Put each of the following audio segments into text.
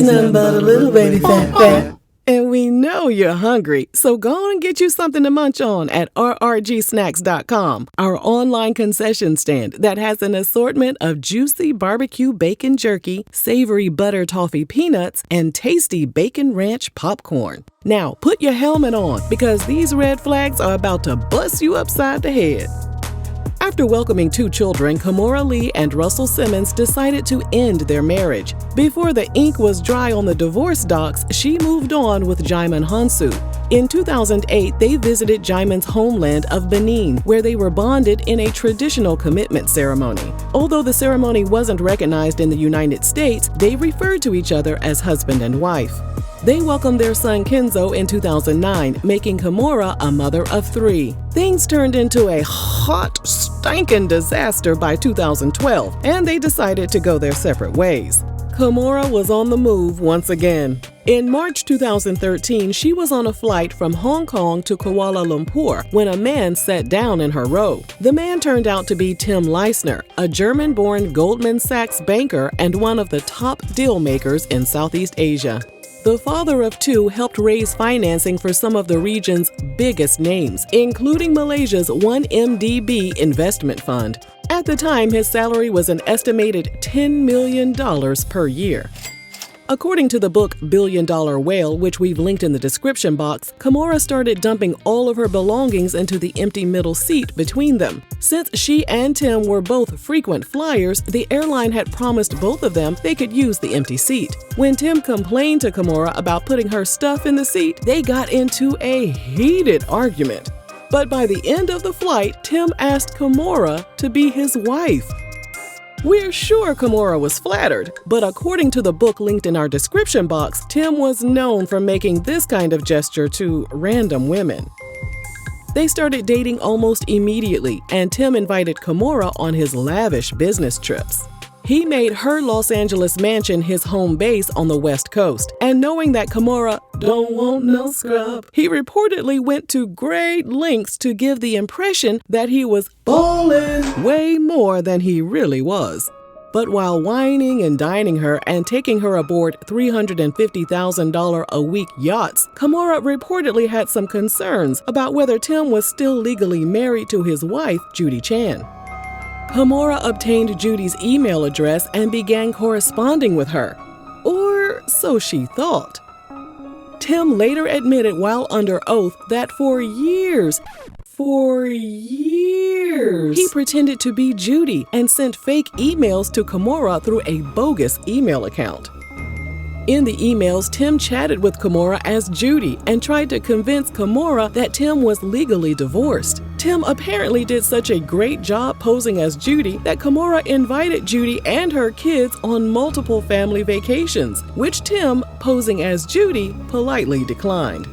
It's nothing but a little baby fat. And we know you're hungry, so go on and get you something to munch on at rrgsnacks.com, our online concession stand that has an assortment of juicy barbecue bacon jerky, savory butter toffee peanuts, and tasty bacon ranch popcorn. Now, put your helmet on because these red flags are about to bust you upside the head. After welcoming 2 children, Kimora Lee and Russell Simmons decided to end their marriage. Before the ink was dry on the divorce docs, she moved on with Jaimin Hansu. In 2008, they visited Jaimin's homeland of Benin, where they were bonded in a traditional commitment ceremony. Although the ceremony wasn't recognized in the United States, they referred to each other as husband and wife. They welcomed their son Kenzo in 2009, making Kimora a mother of 3. Things turned into a hot, STANKIN disaster by 2012, and they decided to go their separate ways. Kimora was on the move once again. In March 2013, she was on a flight from Hong Kong to Kuala Lumpur when a man sat down in her row. The man turned out to be Tim Leissner, a German-born Goldman Sachs banker and one of the top deal makers in Southeast Asia. The father of 2 helped raise financing for some of the region's biggest names, including Malaysia's 1MDB investment fund. At the time, his salary was an estimated $10 million per year. According to the book Billion Dollar Whale, which we've linked in the description box, Kimora started dumping all of her belongings into the empty middle seat between them. Since she and Tim were both frequent flyers, the airline had promised both of them they could use the empty seat. When Tim complained to Kimora about putting her stuff in the seat, they got into a heated argument. But by the end of the flight, Tim asked Kimora to be his wife. We're sure Kimora was flattered, but according to the book linked in our description box, Tim was known for making this kind of gesture to random women. They started dating almost immediately, and Tim invited Kimora on his lavish business trips. He made her Los Angeles mansion his home base on the West Coast, and knowing that Kimora don't want no scrub, he reportedly went to great lengths to give the impression that he was ballin' way more than he really was. But while wining and dining her and taking her aboard $350,000 a week yachts, Kimora reportedly had some concerns about whether Tim was still legally married to his wife, Judy Chan. Kimora obtained Judy's email address and began corresponding with her. Or so she thought. Tim later admitted while under oath that for years, he pretended to be Judy and sent fake emails to Kimora through a bogus email account. In the emails, Tim chatted with Kimora as Judy and tried to convince Kimora that Tim was legally divorced. Tim apparently did such a great job posing as Judy that Kimora invited Judy and her kids on multiple family vacations, which Tim, posing as Judy, politely declined.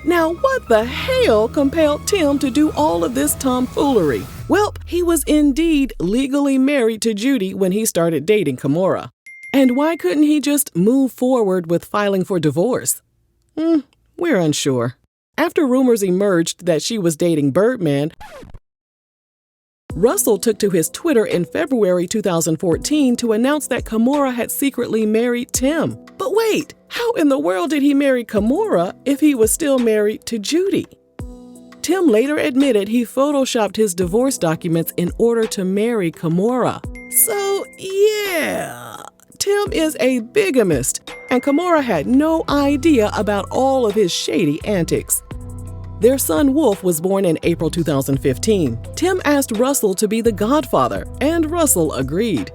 Now, what the hell compelled Tim to do all of this tomfoolery? Well, he was indeed legally married to Judy when he started dating Kimora. And why couldn't he just move forward with filing for divorce? We're unsure. After rumors emerged that she was dating Birdman, Russell took to his Twitter in February 2014 to announce that Kimora had secretly married Tim. But wait, how in the world did he marry Kimora if he was still married to Judy? Tim later admitted he photoshopped his divorce documents in order to marry Kimora. So, yeah, Tim is a bigamist, and Kimora had no idea about all of his shady antics. Their son Wolf was born in April 2015. Tim asked Russell to be the godfather, and Russell agreed.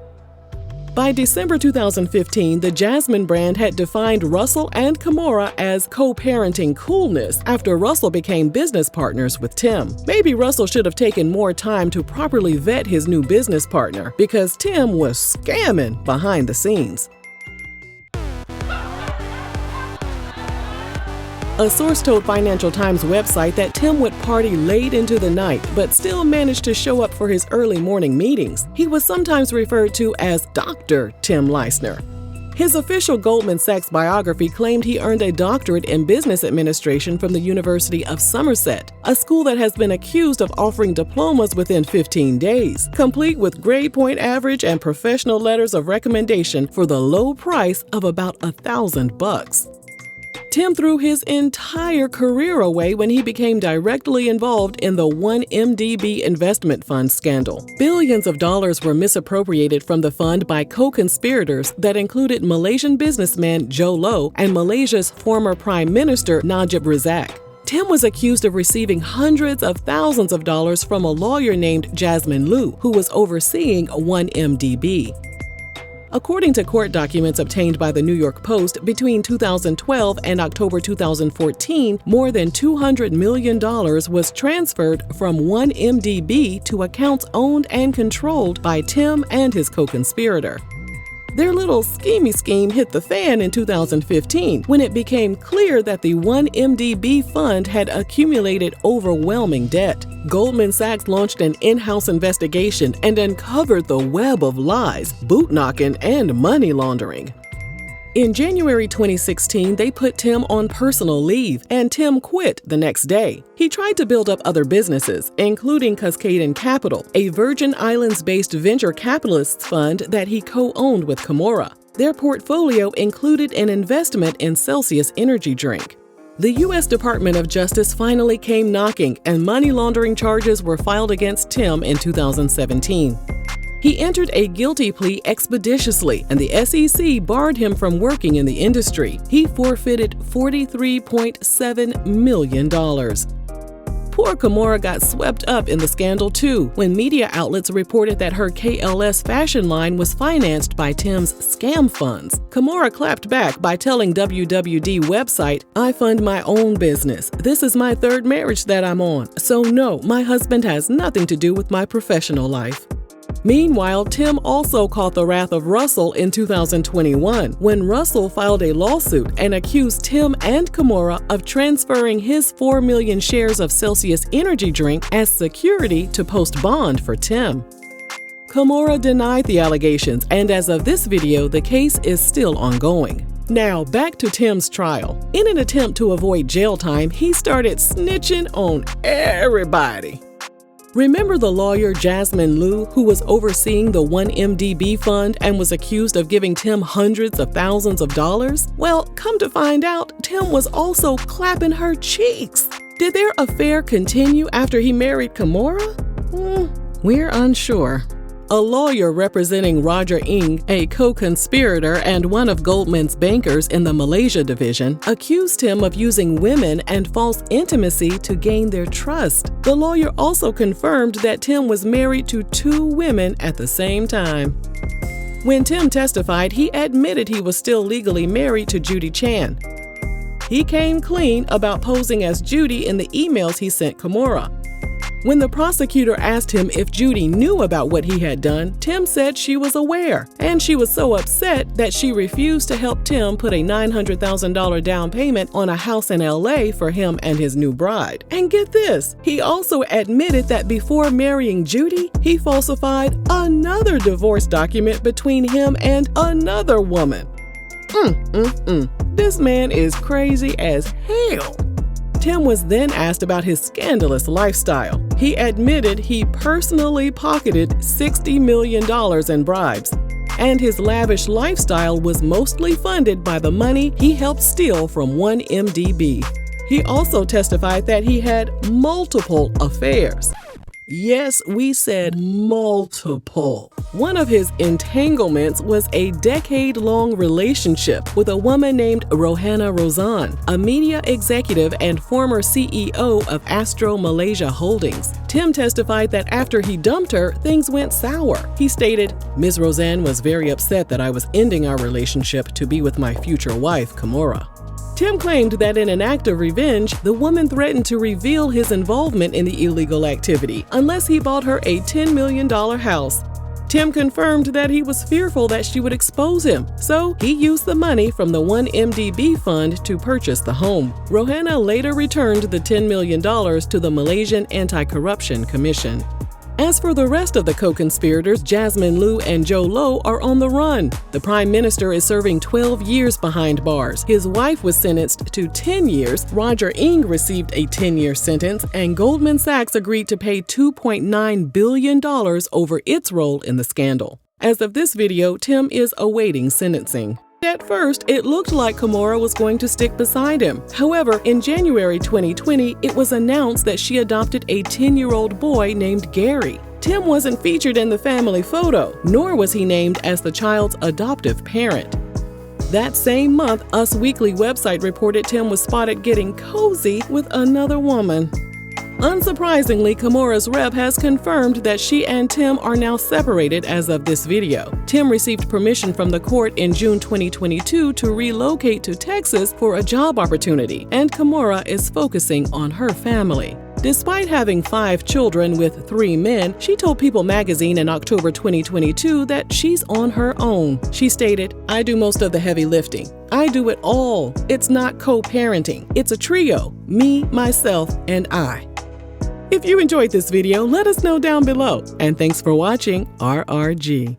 By December 2015, the Jasmine brand had defined Russell and Kimora as co-parenting coolness after Russell became business partners with Tim. Maybe Russell should have taken more time to properly vet his new business partner because Tim was scamming behind the scenes. A source told Financial Times website that Tim would party late into the night, but still managed to show up for his early morning meetings. He was sometimes referred to as Dr. Tim Leissner. His official Goldman Sachs biography claimed he earned a doctorate in business administration from the University of Somerset, a school that has been accused of offering diplomas within 15 days, complete with grade point average and professional letters of recommendation for the low price of about $1,000. Tim threw his entire career away when he became directly involved in the 1MDB investment fund scandal. Billions of dollars were misappropriated from the fund by co-conspirators that included Malaysian businessman Joe Low and Malaysia's former Prime Minister Najib Razak. Tim was accused of receiving hundreds of thousands of dollars from a lawyer named Jasmine Liu, who was overseeing 1MDB. According to court documents obtained by the New York Post, between 2012 and October 2014, more than $200 million was transferred from 1MDB to accounts owned and controlled by Tim and his co-conspirator. Their little schemey scheme hit the fan in 2015 when it became clear that the 1MDB fund had accumulated overwhelming debt. Goldman Sachs launched an in-house investigation and uncovered the web of lies, boot-knocking, and money laundering. In January 2016, they put Tim on personal leave, and Tim quit the next day. He tried to build up other businesses, including Cascaden Capital, a Virgin Islands-based venture capitalists fund that he co-owned with Kimora. Their portfolio included an investment in Celsius energy drink. The U.S. Department of Justice finally came knocking, and money laundering charges were filed against Tim in 2017. He entered a guilty plea expeditiously, and the SEC barred him from working in the industry. He forfeited $43.7 million. Poor Kimora got swept up in the scandal too, when media outlets reported that her KLS fashion line was financed by Tim's scam funds. Kimora clapped back by telling WWD website, "I fund my own business. This is my third marriage that I'm on, so no, my husband has nothing to do with my professional life." Meanwhile, Tim also caught the wrath of Russell in 2021 when Russell filed a lawsuit and accused Tim and Kimora of transferring his 4 million shares of Celsius energy drink as security to post bond for Tim. Kimora denied the allegations, and as of this video, the case is still ongoing. Now, back to Tim's trial. In an attempt to avoid jail time, he started snitching on everybody. Remember the lawyer Jasmine Liu, who was overseeing the 1MDB fund and was accused of giving Tim hundreds of thousands of dollars? Well, come to find out, Tim was also clapping her cheeks. Did their affair continue after he married Kimora? We're unsure. A lawyer representing Roger Ng, a co-conspirator and one of Goldman's bankers in the Malaysia division, accused him of using women and false intimacy to gain their trust. The lawyer also confirmed that Tim was married to 2 women at the same time. When Tim testified, he admitted he was still legally married to Judy Chan. He came clean about posing as Judy in the emails he sent Kimora. When the prosecutor asked him if Judy knew about what he had done, Tim said she was aware, and she was so upset that she refused to help Tim put a $900,000 down payment on a house in LA for him and his new bride. And get this, he also admitted that before marrying Judy, he falsified another divorce document between him and another woman. This man is crazy as hell. Tim was then asked about his scandalous lifestyle. He admitted he personally pocketed $60 million in bribes, and his lavish lifestyle was mostly funded by the money he helped steal from 1MDB. He also testified that he had multiple affairs. Yes, we said multiple. One of his entanglements was a decade-long relationship with a woman named Rohana Rozan, a media executive and former CEO of Astro Malaysia Holdings. Tim testified that after he dumped her, things went sour. He stated, "Ms. Rozan was very upset that I was ending our relationship to be with my future wife, Kimora." Tim claimed that in an act of revenge, the woman threatened to reveal his involvement in the illegal activity unless he bought her a $10 million house. Tim confirmed that he was fearful that she would expose him, so he used the money from the 1MDB fund to purchase the home. Rohana later returned the $10 million to the Malaysian Anti-Corruption Commission. As for the rest of the co-conspirators, Jasmine Liu and Joe Low are on the run. The Prime Minister is serving 12 years behind bars. His wife was sentenced to 10 years, Roger Ng received a 10-year sentence, and Goldman Sachs agreed to pay $2.9 billion over its role in the scandal. As of this video, Tim is awaiting sentencing. At first, it looked like Kimora was going to stick beside him. However, in January 2020, it was announced that she adopted a 10-year-old boy named Gary. Tim wasn't featured in the family photo, nor was he named as the child's adoptive parent. That same month, Us Weekly website reported Tim was spotted getting cozy with another woman. Unsurprisingly, Kimora's rep has confirmed that she and Tim are now separated as of this video. Tim received permission from the court in June 2022 to relocate to Texas for a job opportunity, and Kimora is focusing on her family. Despite having 5 children with 3 men, she told People magazine in October 2022 that she's on her own. She stated, "I do most of the heavy lifting. I do it all. It's not co-parenting. It's a trio, me, myself, and I." If you enjoyed this video, let us know down below. And thanks for watching RRG.